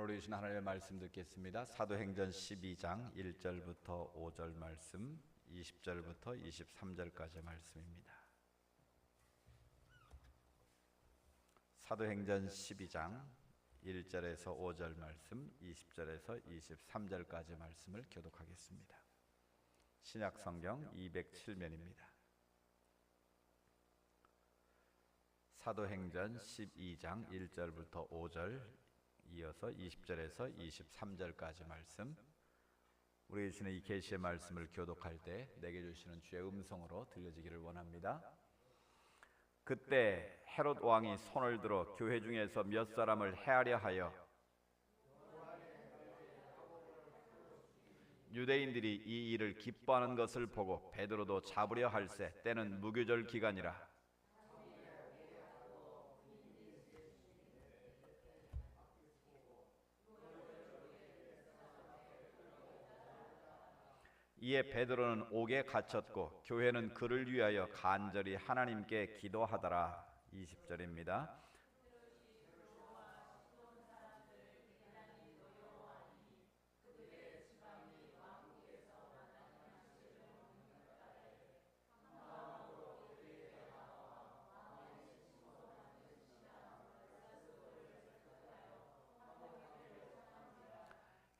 오늘 주신 하나님의 말씀 듣겠습니다. 사도행전 12장 1절부터 5절 말씀, 20절부터 23절까지 말씀입니다. 사도행전 12장 1절에서 5절 말씀, 20절에서 23절까지 말씀을 교독하겠습니다. 신약성경 207면입니다. 사도행전 12장 1절부터 5절 이어서 20절에서 23절까지 말씀, 우리 주시는 이 계시의 말씀을 교독할 때 내게 주시는 주의 음성으로 들려지기를 원합니다. 그때 헤롯 왕이 손을 들어 교회 중에서 몇 사람을 해하려 하여 유대인들이 이 일을 기뻐하는 것을 보고 베드로도 잡으려 할세 때는 무교절 기간이라. 이에 베드로는 옥에 갇혔고 교회는 그를 위하여 간절히 하나님께 기도하더라. 20절입니다.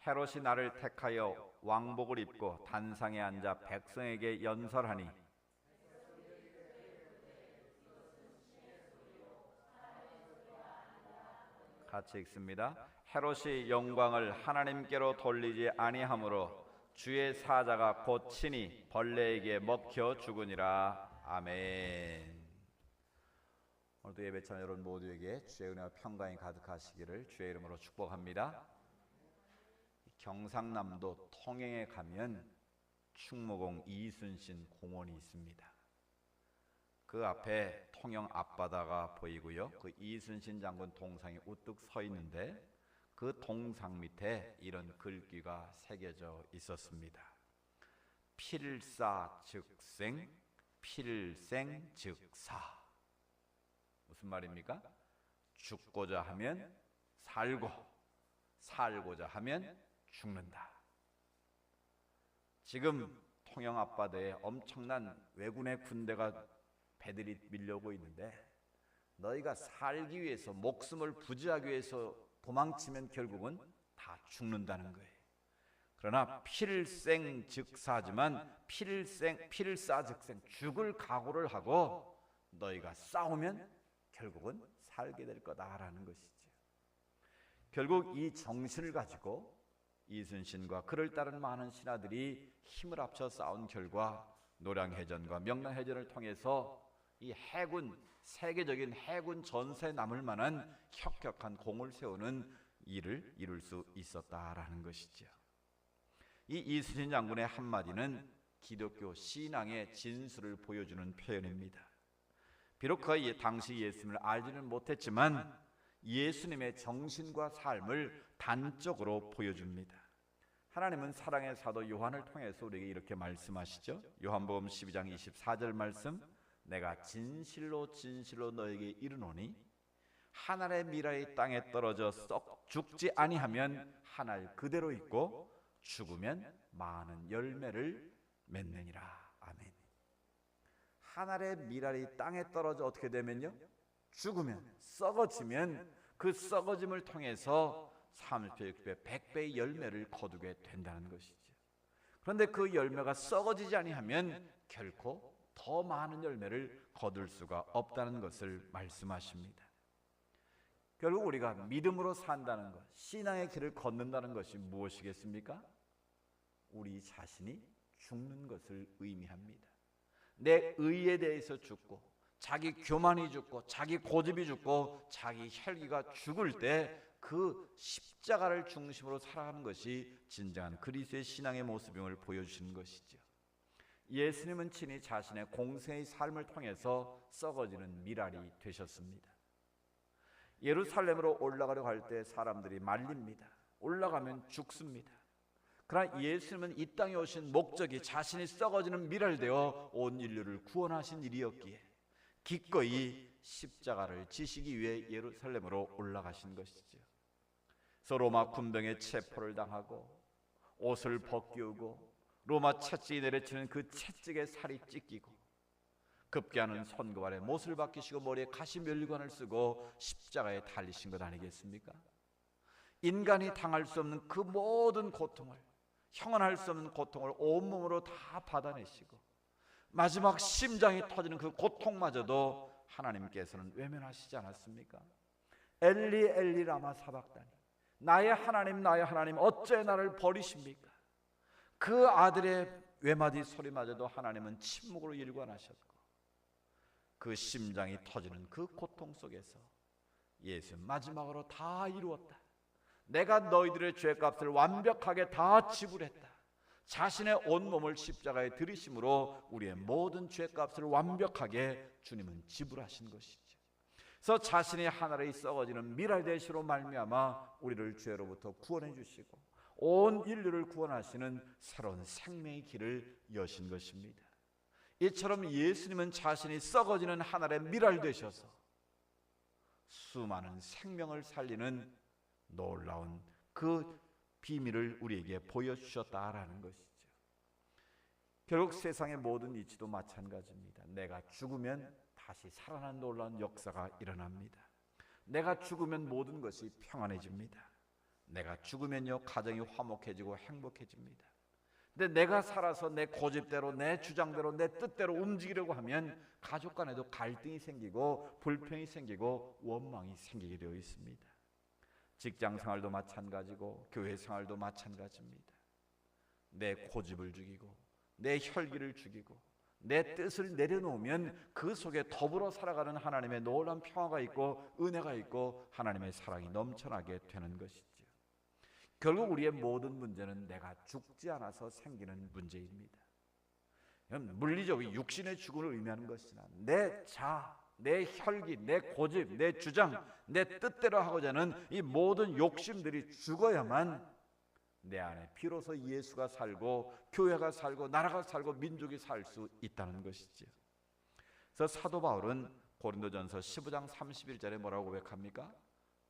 헤롯이 나를 택하여 왕복을 입고 단상에 앉아 백성에게 연설하니 같이 읽습니다. 헤롯이 영광을 하나님께로 돌리지 아니하므로 주의 사자가 곧 친히 벌레에게 먹혀 죽으니라. 아멘. 오늘도 예배찬 여러분 모두에게 주의 은혜와 평강이 가득하시기를 주의 이름으로 축복합니다. 경상남도 통영에 가면 충무공 이순신 공원이 있습니다. 그 앞에 통영 앞바다가 보이고요. 그 이순신 장군 동상이 우뚝 서 있는데 그 동상 밑에 이런 글귀가 새겨져 있었습니다. 필사즉생, 필생즉사. 무슨 말입니까? 죽고자 하면 살고, 살고자 하면 죽는다. 지금 통영 앞바다에 엄청난 왜군의 군대가 배들이 밀려오고 있는데 너희가 살기 위해서 목숨을 부지하기 위해서 도망치면 결국은 다 죽는다는 거예요. 그러나 필생즉사지만 필사즉생 죽을 각오를 하고 너희가 싸우면 결국은 살게 될 거다라는 것이죠. 결국 이 정신을 가지고 이순신과 그를 따른 많은 신하들이 힘을 합쳐 싸운 결과 노량해전과 명랑해전을 통해서 이 해군, 세계적인 해군 전세에 남을 만한 혁혁한 공을 세우는 일을 이룰 수 있었다라는 것이죠. 이 이순신 장군의 한마디는 기독교 신앙의 진수를 보여주는 표현입니다. 비록 그 당시 예수님을 알지는 못했지만 예수님의 정신과 삶을 단적으로 보여줍니다. 하나님은 사랑의 사도 요한을 통해서 우리에게 이렇게 말씀하시죠. 요한복음 12장 24절 말씀, 내가 진실로 진실로 너에게 이르노니 한 알의 밀알이 땅에 떨어져 썩 죽지 아니하면 한 알 그대로 있고 죽으면 많은 열매를 맺느니라. 아멘. 한 알의 밀알이 땅에 떨어져 어떻게 되면요? 죽으면, 썩어지면 그 썩어짐을 통해서 30배, 60배, 100배의 열매를 거두게 된다는 것이죠. 그런데 그 열매가 썩어지지 아니하면 결코 더 많은 열매를 거둘 수가 없다는 것을 말씀하십니다. 결국 우리가 믿음으로 산다는 것, 신앙의 길을 걷는다는 것이 무엇이겠습니까? 우리 자신이 죽는 것을 의미합니다. 내 의에 대해서 죽고 자기 교만이 죽고 자기 고집이 죽고 자기 혈기가 죽을 때 그 십자가를 중심으로 살아가는 것이 진정한 그리스도의 신앙의 모습임을 보여주시는 것이죠. 예수님은 친히 자신의 공생의 삶을 통해서 썩어지는 밀알이 되셨습니다. 예루살렘으로 올라가려고 할 때 사람들이 말립니다. 올라가면 죽습니다. 그러나 예수님은 이 땅에 오신 목적이 자신이 썩어지는 밀알 되어 온 인류를 구원하신 일이었기에 기꺼이 십자가를 지시기 위해 예루살렘으로 올라가신 것이죠. 로마 군병에 체포를 당하고 옷을 벗기우고 로마 채찍이 내려치는 그 채찍에 살이 찢기고 급기야는 손과 발에 못을 박히시고 머리에 가시면류관을 쓰고 십자가에 달리신 것 아니겠습니까? 인간이 당할 수 없는 그 모든 고통을, 형언할 수 없는 고통을 온몸으로 다 받아내시고 마지막 심장이 터지는 그 고통마저도 하나님께서는 외면하시지 않았습니까? 엘리 엘리 라마 사박다니, 나의 하나님 나의 하나님 어째 나를 버리십니까? 그 아들의 외마디 소리마저도 하나님은 침묵으로 일관하셨고 그 심장이 터지는 그 고통 속에서 예수 마지막으로 다 이루었다, 내가 너희들의 죄값을 완벽하게 다 지불했다, 자신의 온몸을 십자가에 들이심으로 우리의 모든 죄값을 완벽하게 주님은 지불하신 것이죠. 그래서 자신이 하늘에 썩어지는 미랄대시로 말미암아 우리를 죄로부터 구원해 주시고 온 인류를 구원하시는 새로운 생명의 길을 여신 것입니다. 이처럼 예수님은 자신이 썩어지는 하늘의 미랄 되셔서 수많은 생명을 살리는 놀라운 그 비밀을 우리에게 보여주셨다라는 것이죠. 결국 세상의 모든 이치도 마찬가지입니다. 내가 죽으면 다시 살아난 놀라운 역사가 일어납니다. 내가 죽으면 모든 것이 평안해집니다. 내가 죽으면요 가정이 화목해지고 행복해집니다. 근데 내가 살아서 내 고집대로 내 주장대로 내 뜻대로 움직이려고 하면 가족 간에도 갈등이 생기고 불평이 생기고 원망이 생기게 되어 있습니다. 직장 생활도 마찬가지고 교회 생활도 마찬가지입니다. 내 고집을 죽이고 내 혈기를 죽이고 내 뜻을 내려놓으면 그 속에 더불어 살아가는 하나님의 놀라운 평화가 있고 은혜가 있고 하나님의 사랑이 넘쳐나게 되는 것이죠. 결국 우리의 모든 문제는 내가 죽지 않아서 생기는 문제입니다. 물리적인 육신의 죽음을 의미하는 것이나 내 자아, 내 혈기, 내 고집, 내 주장, 내 뜻대로 하고자 하는 이 모든 욕심들이 죽어야만 내 안에 비로소 예수가 살고 교회가 살고 나라가 살고 민족이 살 수 있다는 것이죠. 그래서 사도 바울은 고린도전서 15장 31절에 뭐라고 고백합니까?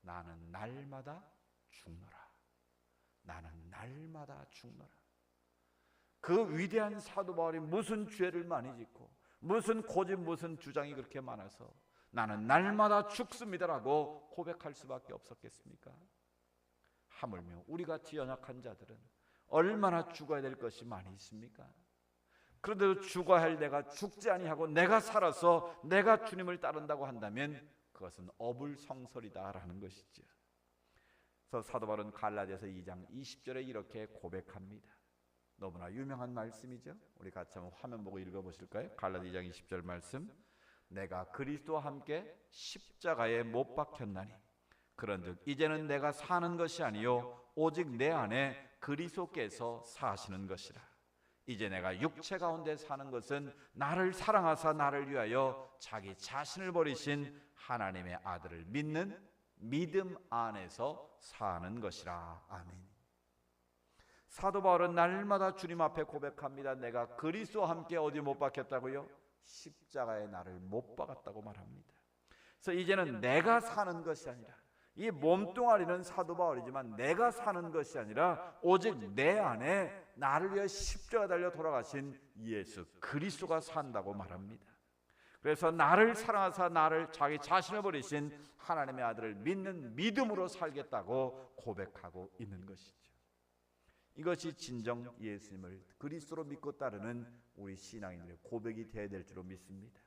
나는 날마다 죽노라. 나는 날마다 죽노라. 그 위대한 사도 바울이 무슨 죄를 많이 짓고 무슨 고집 무슨 주장이 그렇게 많아서 나는 날마다 죽습니다라고 고백할 수밖에 없었겠습니까? 하물며 우리같이 연약한 자들은 얼마나 죽어야 될 것이 많이 있습니까? 그런데도 죽어야 할 내가 죽지 아니하고 내가 살아서 내가 주님을 따른다고 한다면 그것은 어불성설이다라는 것이죠. 그래서 사도 바울은 갈라디아서 2장 20절에 이렇게 고백합니다. 너무나 유명한 말씀이죠. 우리 같이 한번 화면 보고 읽어보실까요? 갈라디아 2장 20절 말씀. 내가 그리스도와 함께 십자가에 못 박혔나니 그런즉 이제는 내가 사는 것이 아니요 오직 내 안에 그리스도께서 사시는 것이라. 이제 내가 육체 가운데 사는 것은 나를 사랑하사 나를 위하여 자기 자신을 버리신 하나님의 아들을 믿는 믿음 안에서 사는 것이라. 아멘. 사도 바울은 날마다 주님 앞에 고백합니다. 내가 그리스도와 함께 어디 못 박혔다고요? 십자가에 나를 못 박았다고 말합니다. 그래서 이제는 내가 사는 것이 아니라 이 몸뚱아리는 사도 바울이지만 내가 사는 것이 아니라 오직 내 안에 나를 위해 십자가 달려 돌아가신 예수 그리스도가 산다고 말합니다. 그래서 나를 사랑하사 나를 자기 자신을 버리신 하나님의 아들을 믿는 믿음으로 살겠다고 고백하고 있는 것이죠. 이것이 진정 예수님을 그리스도로 믿고 따르는 우리 신앙인들의 고백이 되어야 될 줄로 믿습니다.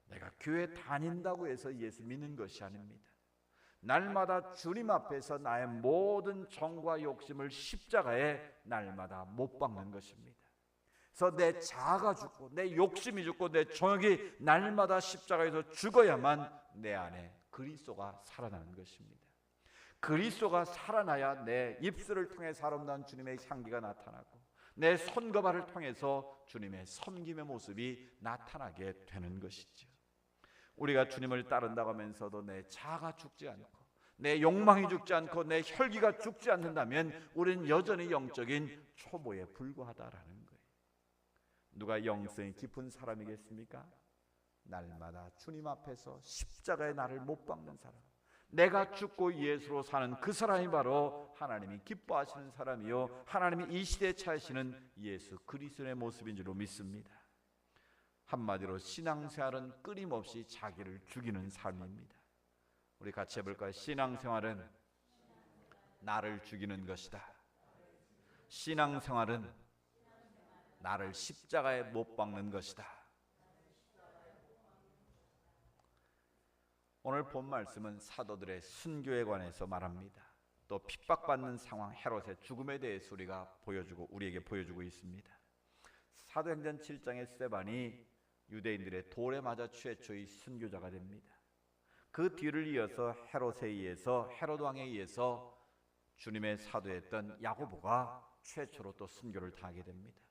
내가 교회 다닌다고 해서 예수 믿는 것이 아닙니다. 날마다 주님 앞에서 나의 모든 정과 욕심을 십자가에 날마다 못 박는 것입니다. 그래서 내 자아가 죽고 내 욕심이 죽고 내 정욕이 날마다 십자가에서 죽어야만 내 안에 그리스도가 살아나는 것입니다. 그리스도가 살아나야 내 입술을 통해서 아름다운 주님의 향기가 나타나고 내 손과 발을 통해서 주님의 섬김의 모습이 나타나게 되는 것이죠. 우리가 주님을 따른다고 하면서도 내 자아가 죽지 않고 내 욕망이 죽지 않고 내 혈기가 죽지 않는다면 우리는 여전히 영적인 초보에 불과하다라는 거예요. 누가 영성이 깊은 사람이겠습니까? 날마다 주님 앞에서 십자가에 나를 못 박는 사람, 내가 죽고 예수로 사는 그 사람이 바로 하나님이 기뻐하시는 사람이요 하나님이 이 시대에 차이시는 예수 그리스도의 모습인 줄로 믿습니다. 한마디로 신앙생활은 끊임없이 자기를 죽이는 삶입니다. 우리 같이 해볼까요? 신앙생활은 나를 죽이는 것이다. 신앙생활은 나를 십자가에 못 박는 것이다. 오늘 본 말씀은 사도들의 순교에 관해서 말합니다. 또 핍박받는 상황 헤롯의 죽음에 대해서 우리에게 보여주고 있습니다. 사도행전 7장의 스데반이 유대인들의 돌에 맞아 최초의 순교자가 됩니다. 그 뒤를 이어서 헤롯 왕에 의해서 주님의 사도였던 야고보가 최초로 또 순교를 당하게 됩니다.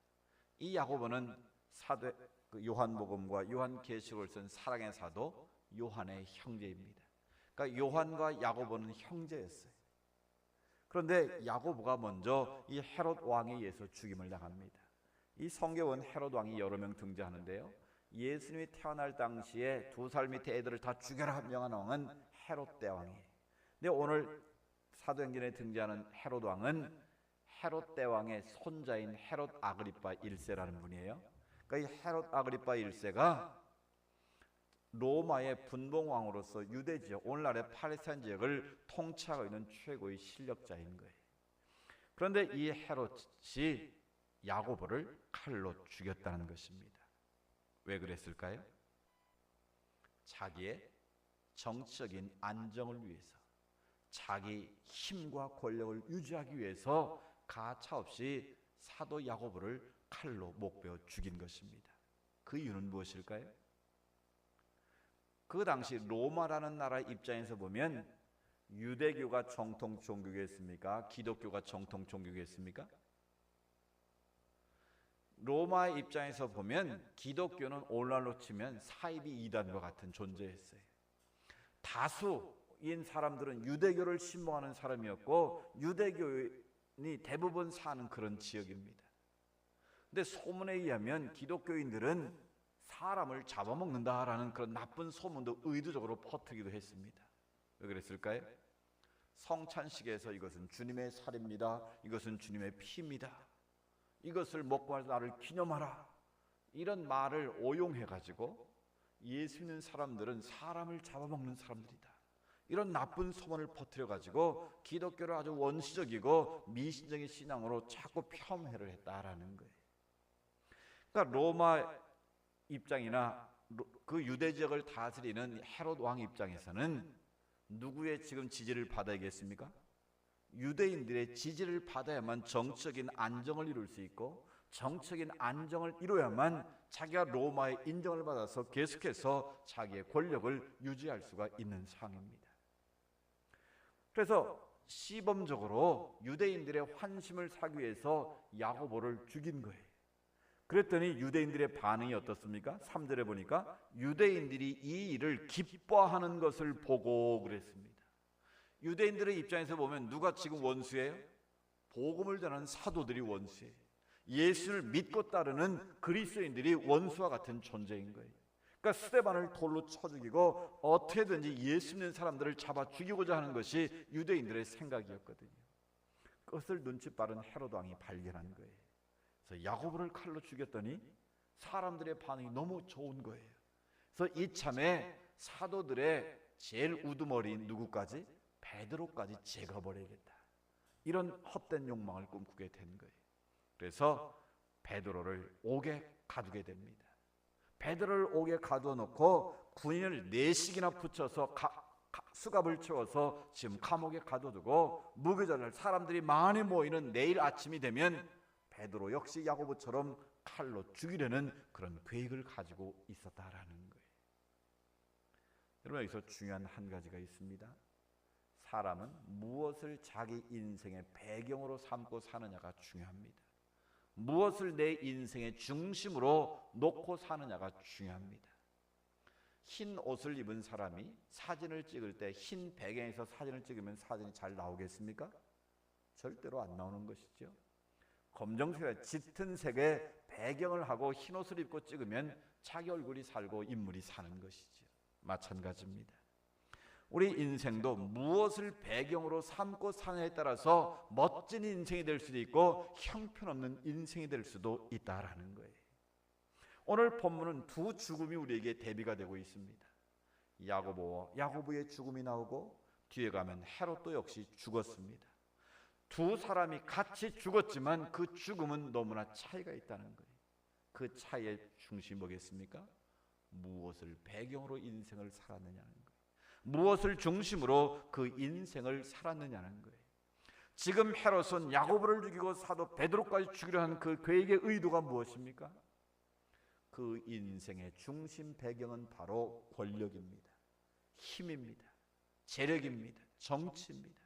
이 야고보는 요한복음과 요한계시록을 쓴 사랑의 사도 요한의 형제입니다. 그러니까 요한과 야고보는 형제였어요. 그런데 야고보가 먼저 이 헤롯 왕에 의해서 죽임을 당합니다. 이 성경은 헤롯 왕이 여러 명 등장하는데요, 예수님이 태어날 당시에 2살 밑에 애들을 다 죽여라 명한 왕은 헤롯 대왕이에요. 근데 오늘 사도행전에 등장하는 헤롯 왕은 헤롯 대왕의 손자인 헤롯 아그리파 1세라는 분이에요. 그러니까 이 헤롯 아그리파 1세가 로마의 분봉왕으로서 유대 지역, 오늘날의 팔레스타인 지역을 통치하고 있는 최고의 실력자인 거예요. 그런데 이 헤롯이 야고보를 칼로 죽였다는 것입니다. 왜 그랬을까요? 자기의 정치적인 안정을 위해서, 자기 힘과 권력을 유지하기 위해서 가차없이 사도 야고보를 칼로 목베어 죽인 것입니다. 그 이유는 무엇일까요? 그 당시 로마라는 나라 입장에서 보면 유대교가 정통 종교겠습니까? 기독교가 정통 종교겠습니까? 로마 입장에서 보면 기독교는 오늘날로 치면 사이비 이단과 같은 존재였어요. 다수인 사람들은 유대교를 신봉하는 사람이었고 유대교인이 대부분 사는 그런 지역입니다. 근데 소문에 의하면 기독교인들은 사람을 잡아먹는다라는 그런 나쁜 소문도 의도적으로 퍼뜨리기도 했습니다. 왜 그랬을까요? 성찬식에서 이것은 주님의 살입니다, 이것은 주님의 피입니다, 이것을 먹고 나를 기념하라, 이런 말을 오용해가지고 예수 믿는 사람들은 사람을 잡아먹는 사람들이다, 이런 나쁜 소문을 퍼뜨려가지고 기독교를 아주 원시적이고 미신적인 신앙으로 자꾸 폄훼를 했다라는 거예요. 그러니까 로마 입장이나 그 유대 지역을 다스리는 헤롯 왕 입장에서는 누구의 지금 지지를 받아야겠습니까? 유대인들의 지지를 받아야만 정치적인 안정을 이룰 수 있고, 정치적인 안정을 이루어야만 자기가 로마의 인정을 받아서 계속해서 자기의 권력을 유지할 수가 있는 상황입니다. 그래서 시범적으로 유대인들의 환심을 사기 위해서 야고보를 죽인 거예요. 그랬더니 유대인들의 반응이 어떻습니까? 3절에 보니까 유대인들이 이 일을 기뻐하는 것을 보고 그랬습니다. 유대인들의 입장에서 보면 누가 지금 원수예요? 복음을 전하는 사도들이 원수예요. 예수를 믿고 따르는 그리스도인들이 원수와 같은 존재인 거예요. 그러니까 스데반을 돌로 쳐 죽이고 어떻게든지 예수 믿는 사람들을 잡아 죽이고자 하는 것이 유대인들의 생각이었거든요. 그것을 눈치 빠른 헤롯 왕이 발견한 거예요. 그래서 야고보를 칼로 죽였더니 사람들의 반응이 너무 좋은 거예요. 그래서 이참에 사도들의 제일 우두머리인 누구까지? 베드로까지 제거버려야겠다, 이런 헛된 욕망을 꿈꾸게 된 거예요. 그래서 베드로를 옥에 가두게 됩니다. 베드로를 옥에 가두어 놓고 군인을 4씩이나 붙여서 수갑을 채워서 지금 감옥에 가둬두고 무교절날 사람들이 많이 모이는 내일 아침이 되면 베드로 역시 야고보처럼 칼로 죽이려는 그런 계획을 가지고 있었다라는 거예요. 여러분, 여기서 중요한 한 가지가 있습니다. 사람은 무엇을 자기 인생의 배경으로 삼고 사느냐가 중요합니다. 무엇을 내 인생의 중심으로 놓고 사느냐가 중요합니다. 흰 옷을 입은 사람이 사진을 찍을 때 흰 배경에서 사진을 찍으면 사진이 잘 나오겠습니까? 절대로 안 나오는 것이죠. 검정색의 짙은 색의 배경을 하고 흰 옷을 입고 찍으면 자기 얼굴이 살고 인물이 사는 것이죠. 마찬가지입니다. 우리 인생도 무엇을 배경으로 삼고 사느냐에 따라서 멋진 인생이 될 수도 있고 형편없는 인생이 될 수도 있다라는 거예요. 오늘 본문은 두 죽음이 우리에게 대비가 되고 있습니다. 야고보의 죽음이 나오고 뒤에 가면 헤롯도 역시 죽었습니다. 두 사람이 같이 죽었지만 그 죽음은 너무나 차이가 있다는 거예요. 그 차이의 중심이 뭐겠습니까? 무엇을 배경으로 인생을 살았느냐는 거예요. 무엇을 중심으로 그 인생을 살았느냐는 거예요. 지금 헤롯은 야고보를 죽이고 사도 베드로까지 죽이려 한 그에게 의도가 무엇입니까? 그 인생의 중심 배경은 바로 권력입니다. 힘입니다. 재력입니다. 정치입니다.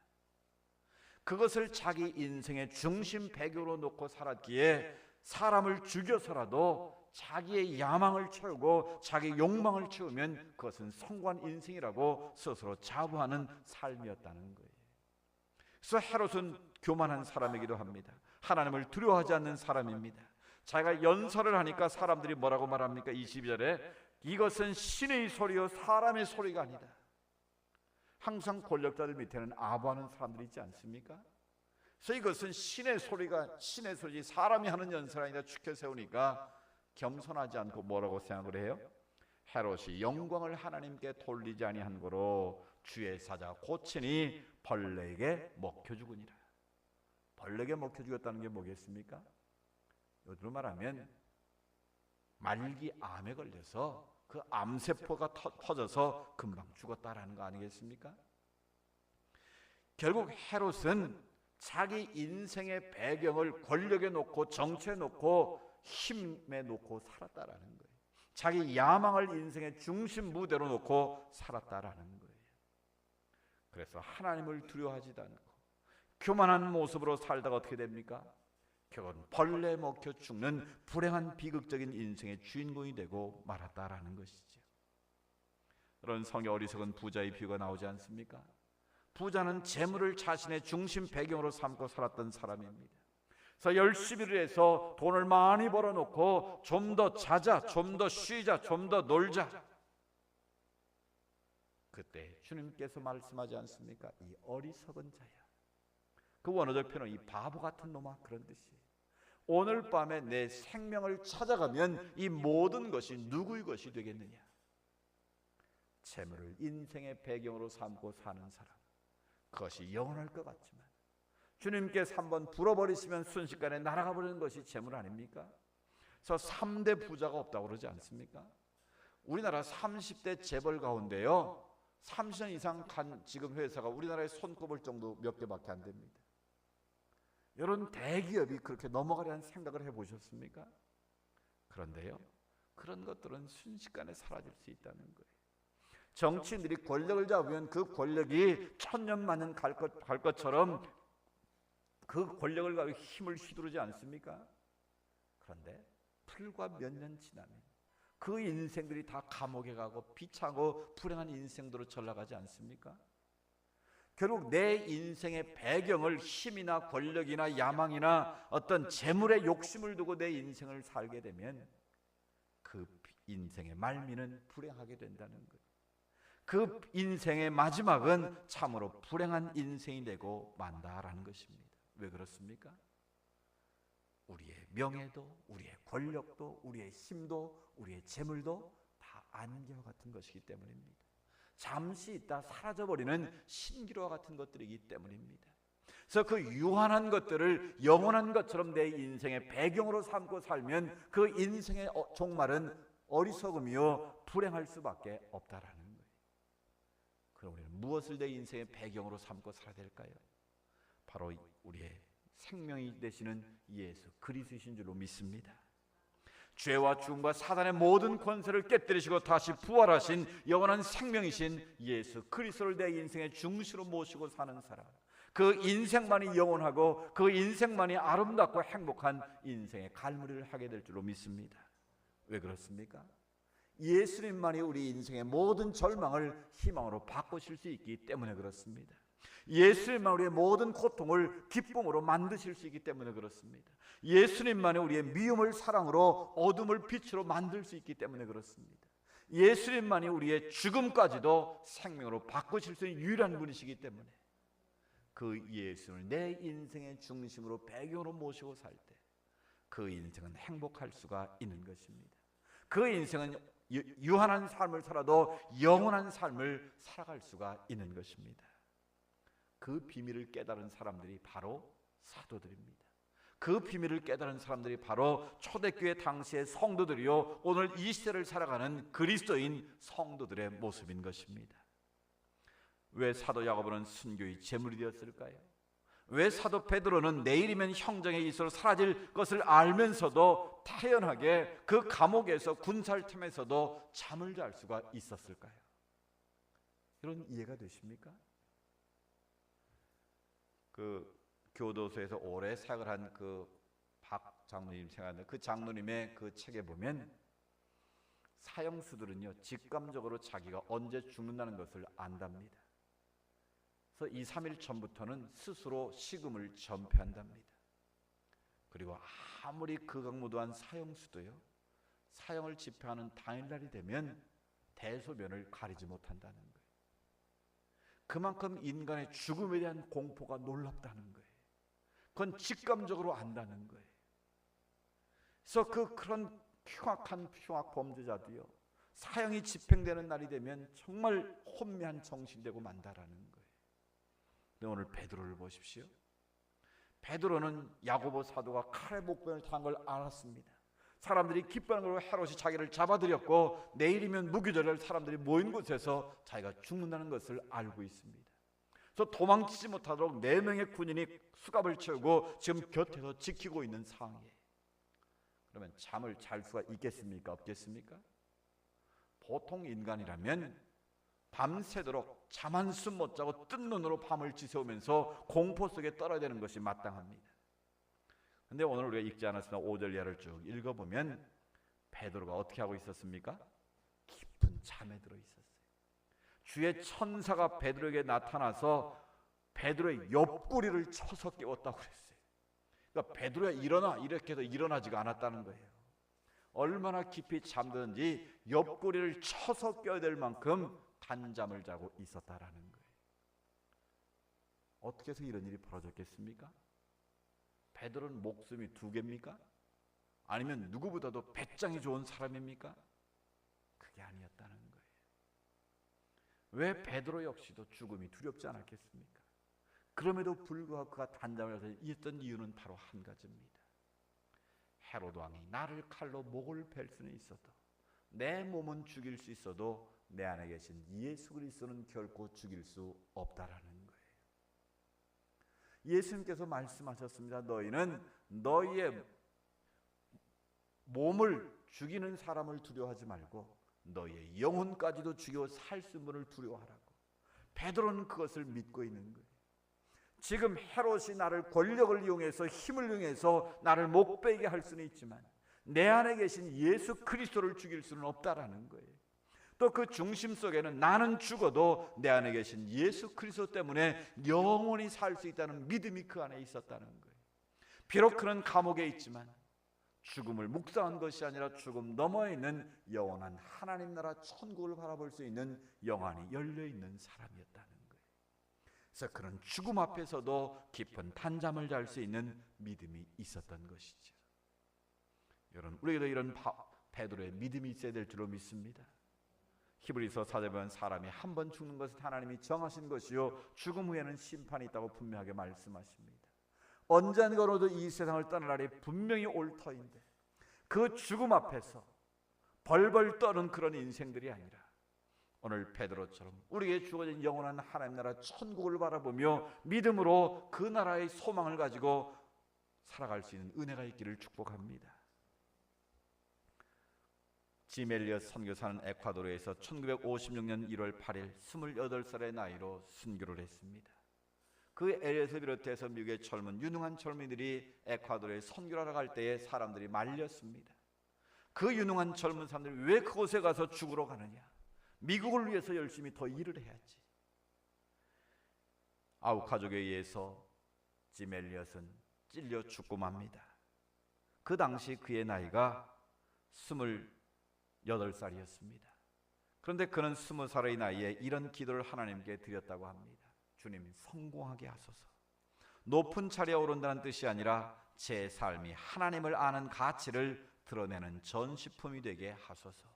그것을 자기 인생의 중심 배경으로 놓고 살았기에 사람을 죽여서라도 자기의 야망을 채우고 자기 욕망을 채우면 그것은 성공한 인생이라고 스스로 자부하는 삶이었다는 거예요. 그래서 헤롯은 교만한 사람이기도 합니다. 하나님을 두려워하지 않는 사람입니다. 자기가 연설을 하니까 사람들이 뭐라고 말합니까? 22절에 이것은 신의 소리요 사람의 소리가 아니다. 항상 권력자들 밑에는 아부하는 사람들이 있지 않습니까? 그래서 이것은 신의 소리지 사람이 하는 연설이 아니라 축혀 세우니까 겸손하지 않고 뭐라고 생각을 해요? 헤롯이 영광을 하나님께 돌리지 아니한 거로 주의 사자 고치니 벌레에게 먹혀 죽으니라. 벌레에게 먹혀 죽었다는 게 뭐겠습니까? 요즘으로 말하면 말기암에 걸려서 그 암세포가 터져서 금방 죽었다라는 거 아니겠습니까? 결국 헤롯은 자기 인생의 배경을 권력에 놓고 정치에 놓고 힘에 놓고 살았다라는 거예요. 자기 야망을 인생의 중심 무대로 놓고 살았다라는 거예요. 그래서 하나님을 두려워하지도 않고 교만한 모습으로 살다가 어떻게 됩니까? 결국은 벌레에 먹혀 죽는 불행한 비극적인 인생의 주인공이 되고 말았다라는 것이죠. 그런 성의 어리석은 부자의 비유가 나오지 않습니까? 부자는 재물을 자신의 중심 배경으로 삼고 살았던 사람입니다. 그래서 열심히 해서 돈을 많이 벌어놓고 좀 더 자자, 좀 더 쉬자, 좀 더 놀자. 그때 주님께서 말씀하지 않습니까? 이 어리석은 자야. 그 원어적 표현은 이 바보 같은 놈아, 그런 뜻이에요. 오늘 밤에 내 생명을 찾아가면 이 모든 것이 누구의 것이 되겠느냐? 재물을 인생의 배경으로 삼고 사는 사람, 그것이 영원할 것 같지만 주님께서 한번 불어버리시면 순식간에 날아가 버리는 것이 재물 아닙니까? 그래서 3대 부자가 없다고 그러지 않습니까? 우리나라 30대 재벌 가운데요 30년 이상 간 지금 회사가 우리나라에 손꼽을 정도 몇 개밖에 안 됩니다. 이런 대기업이 그렇게 넘어가려는 생각을 해보셨습니까? 그런데요, 그런 것들은 순식간에 사라질 수 있다는 거예요. 정치인들이 권력을 잡으면 그 권력이 천년만년 갈 것처럼 그 권력을 가지고 힘을 휘두르지 않습니까? 그런데 불과 몇 년 지나면 그 인생들이 다 감옥에 가고 비참하고 불행한 인생으로 전락하지 않습니까? 결국 내 인생의 배경을 힘이나 권력이나 야망이나 어떤 재물의 욕심을 두고 내 인생을 살게 되면 그 인생의 말미는 불행하게 된다는 거예요. 그 인생의 마지막은 참으로 불행한 인생이 되고 만다라는 것입니다. 왜 그렇습니까? 우리의 명예도, 우리의 권력도, 우리의 힘도, 우리의 재물도 다 안개와 같은 것이기 때문입니다. 잠시 있다 사라져버리는 신기루와 같은 것들이기 때문입니다. 그래서 그 유한한 것들을 영원한 것처럼 내 인생의 배경으로 삼고 살면 그 인생의 종말은 어리석음이요 불행할 수밖에 없다라는 거예요. 그럼 우리는 무엇을 내 인생의 배경으로 삼고 살아야 될까요? 바로 우리의 생명이 되시는 예수 그리스도이신 줄로 믿습니다. 죄와 죽음과 사단의 모든 권세를 깨뜨리시고 다시 부활하신 영원한 생명이신 예수 그리스도를 내 인생의 중심으로 모시고 사는 사람, 그 인생만이 영원하고 그 인생만이 아름답고 행복한 인생의 갈무리를 하게 될 줄로 믿습니다. 왜 그렇습니까? 예수님만이 우리 인생의 모든 절망을 희망으로 바꾸실 수 있기 때문에 그렇습니다. 예수님만 우리의 모든 고통을 기쁨으로 만드실 수 있기 때문에 그렇습니다. 예수님만이 우리의 미움을 사랑으로 어둠을 빛으로 만들 수 있기 때문에 그렇습니다. 예수님만이 우리의 죽음까지도 생명으로 바꾸실 수 있는 유일한 분이시기 때문에 그 예수를 내 인생의 중심으로 배경으로 모시고 살 때 그 인생은 행복할 수가 있는 것입니다. 그 인생은 유한한 삶을 살아도 영원한 삶을 살아갈 수가 있는 것입니다. 그 비밀을 깨달은 사람들이 바로 사도들입니다. 그 비밀을 깨달은 사람들이 바로 초대교회 당시의 성도들이요, 오늘 이 시대를 살아가는 그리스도인 성도들의 모습인 것입니다. 왜 사도 야고보는 순교의 제물이 되었을까요? 왜 사도 베드로는 내일이면 형정에 있어 사라질 것을 알면서도 태연하게 그 감옥에서 군사를 틈에서도 잠을 잘 수가 있었을까요? 이런 이해가 되십니까? 그 교도소에서 오래 사역을 한 그 박 장로님 생각나는데, 그 장로님의 그 책에 보면 사형수들은요 직감적으로 자기가 언제 죽는다는 것을 안답니다. 그래서 2, 3일 전부터는 스스로 식음을 전폐한답니다. 그리고 아무리 극악무도한 사형수도요, 사형을 집행하는 당일날이 되면 대소변을 가리지 못한다는 거예요. 그만큼 인간의 죽음에 대한 공포가 놀랍다는 거예요. 그건 직감적으로 안다는 거예요. 그래서 그런 흉악한 범죄자도요, 사형이 집행되는 날이 되면 정말 혼미한 정신되고 만다라는 거예요. 근데 오늘 베드로를 보십시오. 베드로는 야고보 사도가 칼에 목변을 당한 걸 알았습니다. 사람들이 기뻐하는 걸 헤롯이 자기를 잡아들였고 내일이면 무기절할 사람들이 모인 곳에서 자기가 죽는다는 것을 알고 있습니다. 그래서 도망치지 못하도록 4명의 군인이 수갑을 채우고 지금 곁에서 지키고 있는 상황이에요. 그러면 잠을 잘 수가 있겠습니까? 없겠습니까? 보통 인간이라면 밤새도록 잠 한숨 못 자고 뜬 눈으로 밤을 지새우면서 공포 속에 떨어야 되는 것이 마땅합니다. 근데 오늘 우리가 읽지 않았으나 5절 이하를 쭉 읽어보면 베드로가 어떻게 하고 있었습니까? 깊은 잠에 들어 있었어요. 주의 천사가 베드로에게 나타나서 베드로의 옆구리를 쳐서 깨웠다고 그랬어요. 그러니까 베드로야 일어나, 이렇게 해도 일어나지가 않았다는 거예요. 얼마나 깊이 잠드는지 옆구리를 쳐서 깨워야 될 만큼 단잠을 자고 있었다라는 거예요. 어떻게 해서 이런 일이 벌어졌겠습니까? 베드로는 목숨이 2개입니까? 아니면 누구보다도 배짱이 좋은 사람입니까? 그게 아니었다는 거예요. 왜 베드로 역시도 죽음이 두렵지 않았겠습니까? 그럼에도 불구하고 그가 단잠을 자서 있었던 이유는 바로 한 가지입니다. 헤롯 왕이 나를 칼로 목을 벨 수는 있어도, 내 몸은 죽일 수 있어도 내 안에 계신 예수 그리스도는 결코 죽일 수 없다라는 거예요. 예수님께서 말씀하셨습니다. 너희는 너희의 몸을 죽이는 사람을 두려워하지 말고 너희의 영혼까지도 죽여 살 수 있는 분을 두려워하라고. 베드로는 그것을 믿고 있는 거예요. 지금 헤롯이 나를 권력을 이용해서 힘을 이용해서 나를 못 베게 할 수는 있지만 내 안에 계신 예수 그리스도를 죽일 수는 없다라는 거예요. 또 그 중심 속에는 나는 죽어도 내 안에 계신 예수 그리스도 때문에 영원히 살 수 있다는 믿음이 그 안에 있었다는 거예요. 비록 그는 감옥에 있지만 죽음을 묵상한 것이 아니라 죽음 너머에 있는 영원한 하나님 나라 천국을 바라볼 수 있는 영안이 열려있는 사람이었다는 거예요. 그래서 그는 죽음 앞에서도 깊은 단잠을 잘 수 있는 믿음이 있었던 것이죠. 여러분, 우리에게도 이런 베드로의 믿음이 있어야 될 줄로 믿습니다. 히브리서 4장에 보면 사람이 한 번 죽는 것은 하나님이 정하신 것이요 죽음 후에는 심판이 있다고 분명하게 말씀하십니다. 언젠가로도 이 세상을 떠날 날이 분명히 올 터인데 그 죽음 앞에서 벌벌 떠는 그런 인생들이 아니라 오늘 베드로처럼 우리에게 주어진 영원한 하나님 나라 천국을 바라보며 믿음으로 그 나라의 소망을 가지고 살아갈 수 있는 은혜가 있기를 축복합니다. 짐 엘리엇 선교사는 에콰도르에서 1956년 1월 8일 28살의 나이로 순교를 했습니다. 그 엘리엇을 비롯해서 미국의 젊은 유능한 젊은이들이 에콰도르에 선교하러 갈 때에 사람들이 말렸습니다. 그 유능한 젊은 사람들이 왜 그곳에 가서 죽으러 가느냐? 미국을 위해서 열심히 더 일을 해야지. 아우카족에 의해서 짐 엘리엇은 찔려 죽고 맙니다. 그 당시 그의 나이가 28살이었습니다. 그런데 그는 20살의 나이에 이런 기도를 하나님께 드렸다고 합니다. 주님, 성공하게 하소서. 높은 자리에 오른다는 뜻이 아니라 제 삶이 하나님을 아는 가치를 드러내는 전시품이 되게 하소서.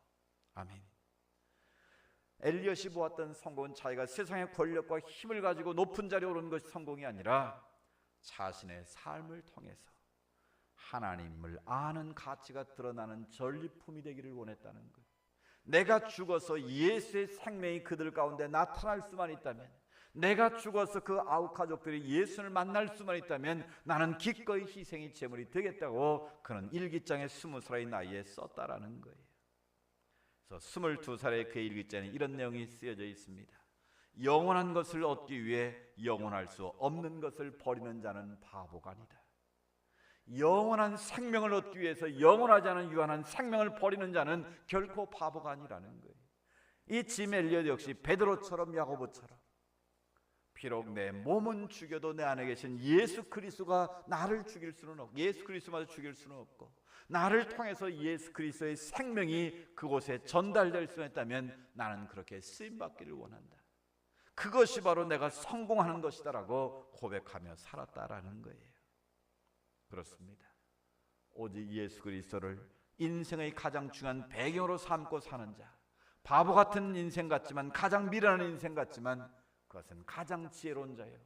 아멘. 엘리엇이 보았던 성공은 자기가 세상의 권력과 힘을 가지고 높은 자리에 오르는 것이 성공이 아니라 자신의 삶을 통해서 하나님을 아는 가치가 드러나는 전리품이 되기를 원했다는 거예요. 내가 죽어서 예수의 생명이 그들 가운데 나타날 수만 있다면, 내가 죽어서 그 아홉 가족들이 예수를 만날 수만 있다면 나는 기꺼이 희생이 제물이 되겠다고 그는 일기장에 20살의 나이에 썼다라는 거예요. 그래서 22살의 그의 일기장에 이런 내용이 쓰여져 있습니다. 영원한 것을 얻기 위해 영원할 수 없는 것을 버리는 자는 바보가 아니다. 영원한 생명을 얻기 위해서 영원하지 않은 유한한 생명을 버리는 자는 결코 바보가 아니라는 거예요. 이 짐 엘리엇 역시 베드로처럼 야고보처럼 비록 내 몸은 죽여도 내 안에 계신 예수 그리스도가 나를 죽일 수는 없고, 예수 그리스도마저 죽일 수는 없고, 나를 통해서 예수 그리스도의 생명이 그곳에 전달될 수 있다면 나는 그렇게 쓰임받기를 원한다. 그것이 바로 내가 성공하는 것이다라고 고백하며 살았다라는 거예요. 그렇습니다. 오직 예수 그리스도를 인생의 가장 중요한 배경으로 삼고 사는 자, 바보 같은 인생 같지만, 가장 미련한 인생 같지만 그것은 가장 지혜로운 자예요.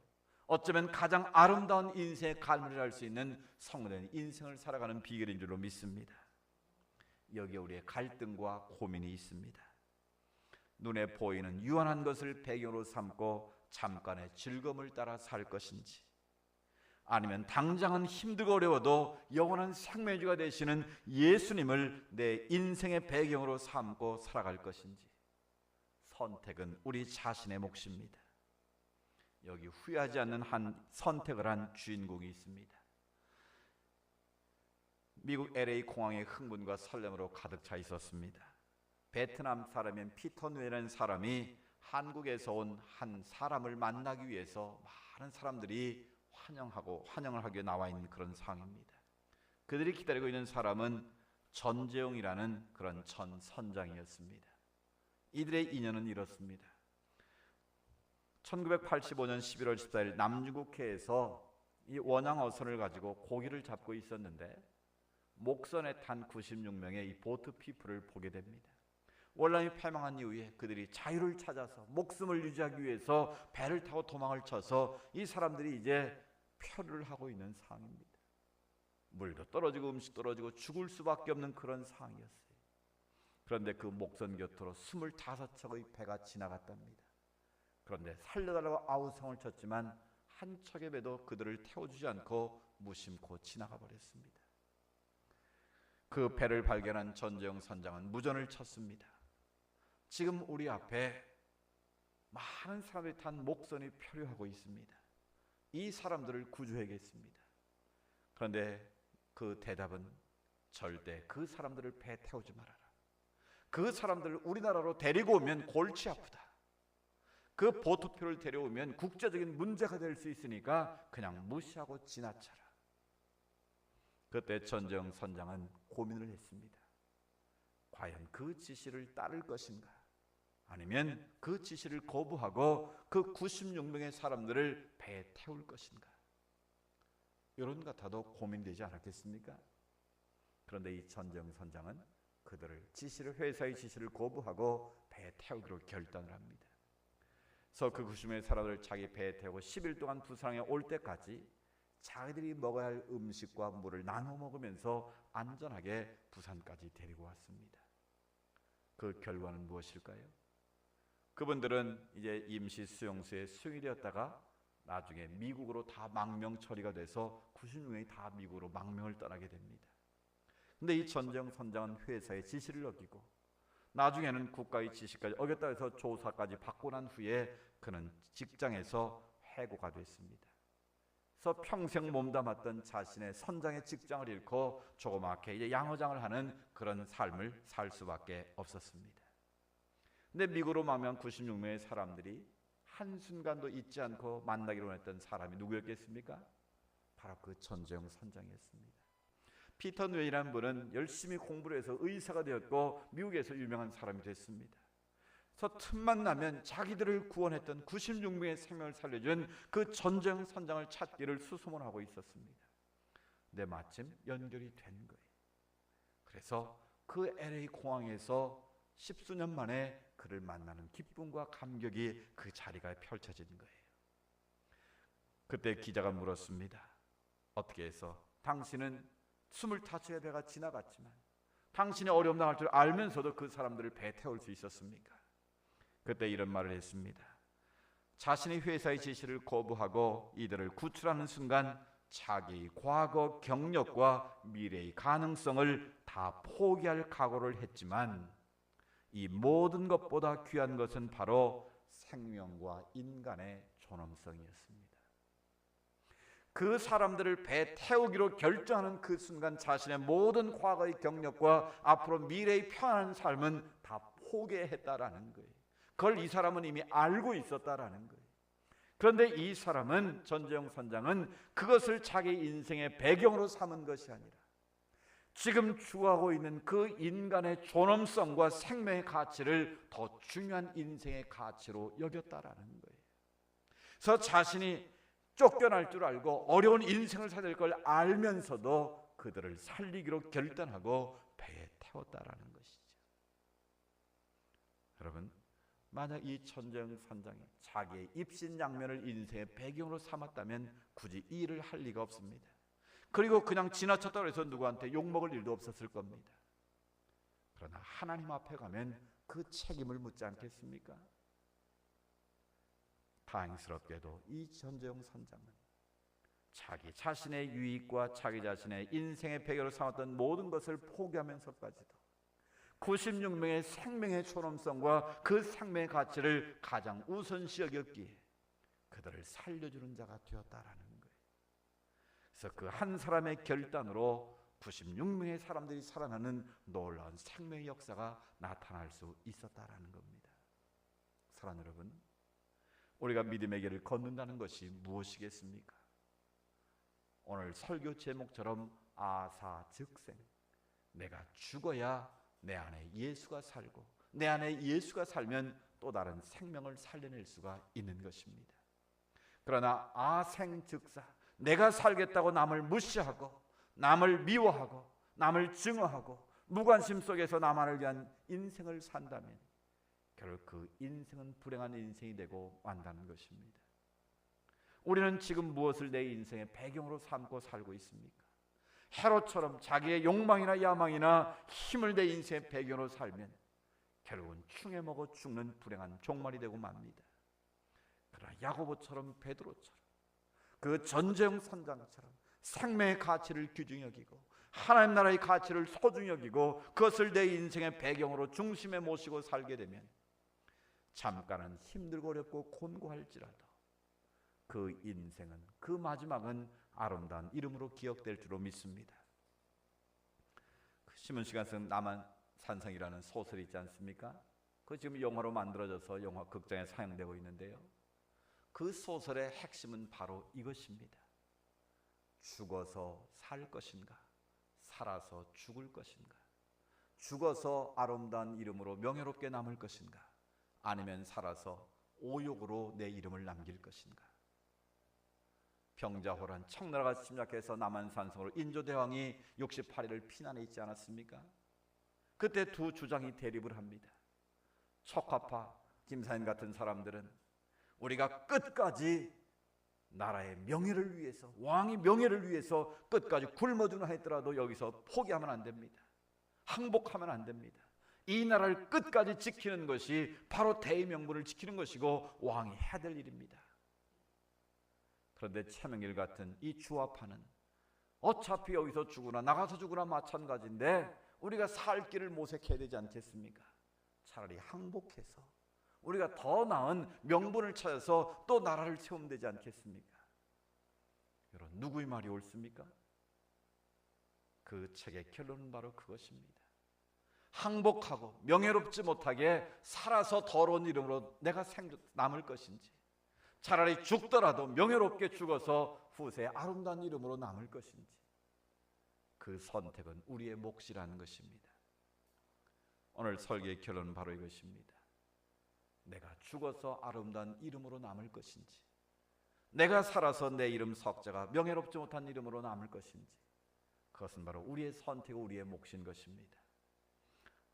어쩌면 가장 아름다운 인생의 갈무리를 할 수 있는 성공된 인생을 살아가는 비결인 줄로 믿습니다. 여기에 우리의 갈등과 고민이 있습니다. 눈에 보이는 유한한 것을 배경으로 삼고 잠깐의 즐거움을 따라 살 것인지, 아니면 당장은 힘들고 어려워도 영원한 생명주가 되시는 예수님을 내 인생의 배경으로 삼고 살아갈 것인지, 선택은 우리 자신의 몫입니다. 여기 후회하지 않는 한 선택을 한 주인공이 있습니다. 미국 LA 공항의 흥분과 설렘으로 가득 차 있었습니다. 베트남 사람인 피터 누에라는 사람이 한국에서 온 한 사람을 만나기 위해서 많은 사람들이 환영을 하기 위해 나와 있는 그런 상황입니다. 그들이 기다리고 있는 사람은 전재용이라는 그런 전 선장이었습니다. 이들의 인연은 이렇습니다. 1985년 11월 14일 남중국해에서 이 원양어선을 가지고 고기를 잡고 있었는데 목선에 탄 96명의 이 보트 피플을 보게 됩니다. 원란이 패망한 이후에 그들이 자유를 찾아서 목숨을 유지하기 위해서 배를 타고 도망을 쳐서 이 사람들이 이제 표류를 하고 있는 상황입니다. 물도 떨어지고 음식 떨어지고 죽을 수밖에 없는 그런 상황이었어요. 그런데 그 목선 곁으로 25척의 배가 지나갔답니다. 그런데 살려달라고 아우성을 쳤지만 한 척의 배도 그들을 태워주지 않고 무심코 지나가 버렸습니다. 그 배를 발견한 전재용 선장은 무전을 쳤습니다. 지금 우리 앞에 많은 사람들이 탄 목선이 표류하고 있습니다. 이 사람들을 구조해야겠습니다. 그런데 그 대답은 절대 그 사람들을 배에 태우지 말아라. 그 사람들을 우리나라로 데리고 오면 골치 아프다. 그 보트표를 데려오면 국제적인 문제가 될 수 있으니까 그냥 무시하고 지나쳐라. 그때 전재용 선장은 고민을 했습니다. 과연 그 지시를 따를 것인가? 아니면 그 지시를 거부하고 그 96명의 사람들을 배에 태울 것인가? 이런 같아도 고민되지 않았겠습니까? 그런데 이 전재용 선장은 그들을 회사의 지시를 거부하고 배에 태우기로 결단을 합니다. 그래서 그 90명의 사람들을 자기 배에 태우고 10일 동안 부산항에 올 때까지 자기들이 먹어야 할 음식과 물을 나눠 먹으면서 안전하게 부산까지 데리고 왔습니다. 그 결과는 무엇일까요? 그분들은 이제 임시 수용소에 수용이 되었다가 나중에 미국으로 다 망명 처리가 돼서 96명이 다 미국으로 망명을 떠나게 됩니다. 근데 이 전재용 선장은 회사의 지시를 어기고 나중에는 국가의 지시까지 어겼다 해서 조사까지 받고 난 후에 그는 직장에서 해고가 됐습니다. 그래서 평생 몸담았던 자신의 선장의 직장을 잃고 조그맣게 이제 양어장을 하는 그런 삶을 살 수밖에 없었습니다. 근데 미국으로 망명한 96명의 사람들이 한순간도 잊지 않고 만나기로 했던 사람이 누구였겠습니까? 바로 그 전재용 선장이었습니다. 피터 누에이라는 분은 열심히 공부를 해서 의사가 되었고 미국에서 유명한 사람이 됐습니다. 그래서 틈만 나면 자기들을 구원했던 96명의 생명을 살려준 그 전쟁 선장을 찾기를 수소문하고 있었습니다. 근데 마침 연결이 된 거예요. 그래서 그 LA 공항에서 10수년 만에 그를 만나는 기쁨과 감격이 그 자리가 펼쳐진 거예요. 그때 기자가 물었습니다. 어떻게 해서 당신은 25의 배가 지나갔지만 당신이 어려움 당할 줄 알면서도 그 사람들을 배에 태울 수 있었습니까? 그때 이런 말을 했습니다. 자신의 회사의 지시를 거부하고 이들을 구출하는 순간 자기의 과거 경력과 미래의 가능성을 다 포기할 각오를 했지만 이 모든 것보다 귀한 것은 바로 생명과 인간의 존엄성이었습니다. 그 사람들을 배에 태우기로 결정하는 그 순간 자신의 모든 과거의 경력과 앞으로 미래의 편안한 삶은 다 포기했다라는 거예요. 그걸 이 사람은 이미 알고 있었다라는 거예요. 그런데 이 사람은, 전재영 선장은 그것을 자기 인생의 배경으로 삼은 것이 아니라 지금 추구하고 있는 그 인간의 존엄성과 생명의 가치를 더 중요한 인생의 가치로 여겼다라는 거예요. 그래서 자신이 쫓겨날 줄 알고 어려운 인생을 살릴 걸 알면서도 그들을 살리기로 결단하고 배에 태웠다라는 것이죠. 여러분, 만약 이 전재영 선장이 자기의 입신양면을 인생의 배경으로 삼았다면 굳이 이 일을 할 리가 없습니다. 그리고 그냥 지나쳤다고 해서 누구한테 욕먹을 일도 없었을 겁니다. 그러나 하나님 앞에 가면 그 책임을 묻지 않겠습니까? 다행스럽게도 이 전재영 선장은 자기 자신의 유익과 자기 자신의 인생의 배경으로 삼았던 모든 것을 포기하면서까지도 96명의 생명의 존엄성과 그 생명의 가치를 가장 우선시 여겼기에 그들을 살려주는 자가 되었다라는 거예요. 그래서 그 한 사람의 결단으로 96명의 사람들이 살아나는 놀라운 생명의 역사가 나타날 수 있었다라는 겁니다. 사랑하는 여러분, 우리가 믿음의 길을 걷는다는 것이 무엇이겠습니까? 오늘 설교 제목처럼 아사즉생, 내가 죽어야 내 안에 예수가 살고 내 안에 예수가 살면 또 다른 생명을 살려낼 수가 있는 것입니다. 그러나 아생즉사, 내가 살겠다고 남을 무시하고 남을 미워하고 남을 증오하고 무관심 속에서 나만을 위한 인생을 산다면 결국 그 인생은 불행한 인생이 되고 만다는 것입니다. 우리는 지금 무엇을 내 인생의 배경으로 삼고 살고 있습니까? 헤롯처럼 자기의 욕망이나 야망이나 힘을 내 인생의 배경으로 살면 결국은 충에 먹어 죽는 불행한 종말이 되고 맙니다. 그러나 야고보처럼, 베드로처럼, 그 전재영 선장처럼 생명의 가치를 귀중히 여기고 하나님 나라의 가치를 소중히 여기고 그것을 내 인생의 배경으로 중심에 모시고 살게 되면 잠깐은 힘들고 어렵고 곤고할지라도 그 인생은, 그 마지막은 아름다운 이름으로 기억될 줄로 믿습니다. 신문 시간 쓴 남한산성이라는 소설이 있지 않습니까? 그 지금 영화로 만들어져서 영화 극장에 상영되고 있는데요. 그 소설의 핵심은 바로 이것입니다. 죽어서 살 것인가, 살아서 죽을 것인가, 죽어서 아름다운 이름으로 명예롭게 남을 것인가, 아니면 살아서 오욕으로 내 이름을 남길 것인가. 병자호란, 청나라가 침략해서 남한산성으로 인조대왕이 68일을 피난해 있지 않았습니까? 그때 두 주장이 대립을 합니다. 척화파 김사인 같은 사람들은 우리가 끝까지 나라의 명예를 위해서, 왕의 명예를 위해서 끝까지 굶어주나 했더라도 여기서 포기하면 안 됩니다. 항복하면 안 됩니다. 이 나라를 끝까지 지키는 것이 바로 대의명분을 지키는 것이고 왕이 해야 될 일입니다. 그런데 최명길 같은 이 주화파는 어차피 여기서 죽으나 나가서 죽으나 마찬가지인데 우리가 살 길을 모색해야 되지 않겠습니까? 차라리 항복해서 우리가 더 나은 명분을 찾아서 또 나라를 세우면 되지 않겠습니까? 여러분, 누구의 말이 옳습니까? 그 책의 결론은 바로 그것입니다. 항복하고 명예롭지 못하게 살아서 더러운 이름으로 내가 남을 것인지, 차라리 죽더라도 명예롭게 죽어서 후세에 아름다운 이름으로 남을 것인지, 그 선택은 우리의 몫이라는 것입니다. 오늘 설교의 결론은 바로 이것입니다. 내가 죽어서 아름다운 이름으로 남을 것인지, 내가 살아서 내 이름 석자가 명예롭지 못한 이름으로 남을 것인지, 그것은 바로 우리의 선택, 우리의 몫인 것입니다.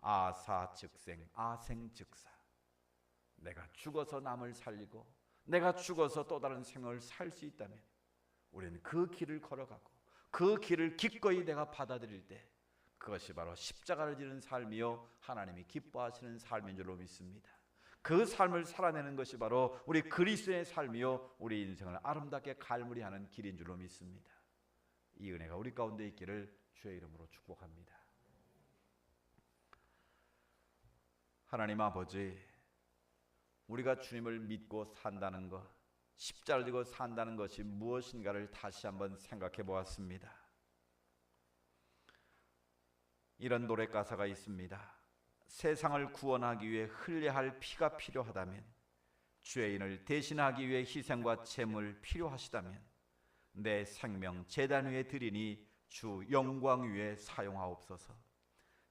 아사즉생, 아생즉사. 내가 죽어서 남을 살리고 내가 죽어서 또 다른 생명을 살 수 있다면 우리는 그 길을 걸어가고 그 길을 기꺼이 내가 받아들일 때 그것이 바로 십자가를 지는 삶이요 하나님이 기뻐하시는 삶인 줄로 믿습니다. 그 삶을 살아내는 것이 바로 우리 그리스도의 삶이요 우리 인생을 아름답게 갈무리하는 길인 줄로 믿습니다. 이 은혜가 우리 가운데 있기를 주의 이름으로 축복합니다. 하나님 아버지, 우리가 주님을 믿고 산다는 것, 십자가를 지고 산다는 것이 무엇인가를 다시 한번 생각해 보았습니다. 이런 노래 가사가 있습니다. 세상을 구원하기 위해 흘려야 할 피가 필요하다면, 죄인을 대신하기 위해 희생과 제물 필요하시다면 내 생명 제단 위에 드리니 주 영광 위에 사용하옵소서.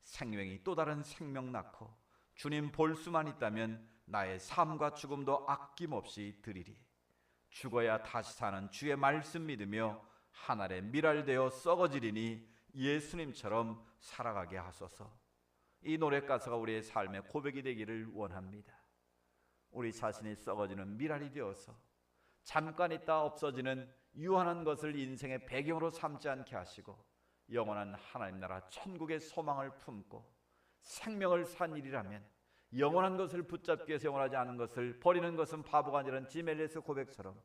생명이 또 다른 생명 낳고 주님 볼 수만 있다면 나의 삶과 죽음도 아낌없이 드리리. 죽어야 다시 사는 주의 말씀 믿으며 하늘에 미랄되어 썩어지리니 예수님처럼 살아가게 하소서. 이 노래 가사가 우리의 삶의 고백이 되기를 원합니다. 우리 자신이 썩어지는 미랄이 되어서 잠깐 있다 없어지는 유한한 것을 인생의 배경으로 삼지 않게 하시고 영원한 하나님 나라 천국의 소망을 품고 생명을 산 일이라면 영원한 것을 붙잡기 위해서 영원하지 않은 것을 버리는 것은 바보가 아니라는 지멜레스 고백처럼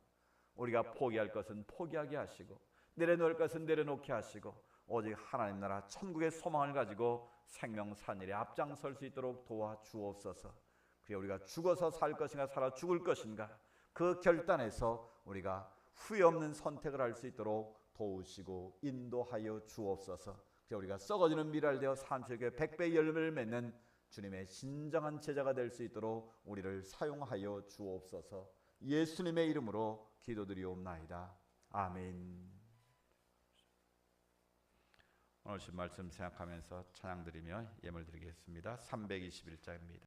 우리가 포기할 것은 포기하게 하시고 내려놓을 것은 내려놓게 하시고 오직 하나님 나라 천국의 소망을 가지고 생명 산 일에 앞장설 수 있도록 도와주옵소서. 그래 우리가 죽어서 살 것인가 살아 죽을 것인가 그 결단에서 우리가 후회 없는 선택을 할 수 있도록 도우시고 인도하여 주옵소서. 그래 우리가 썩어지는 미랄 되어 삼십의 100배의 열매를 맺는 주님의 진정한 제자가 될 수 있도록 우리를 사용하여 주옵소서. 예수님의 이름으로 기도드리옵나이다. 아멘. 오늘 신 말씀 생각하면서 찬양 드리며 예물 드리겠습니다. 321장입니다.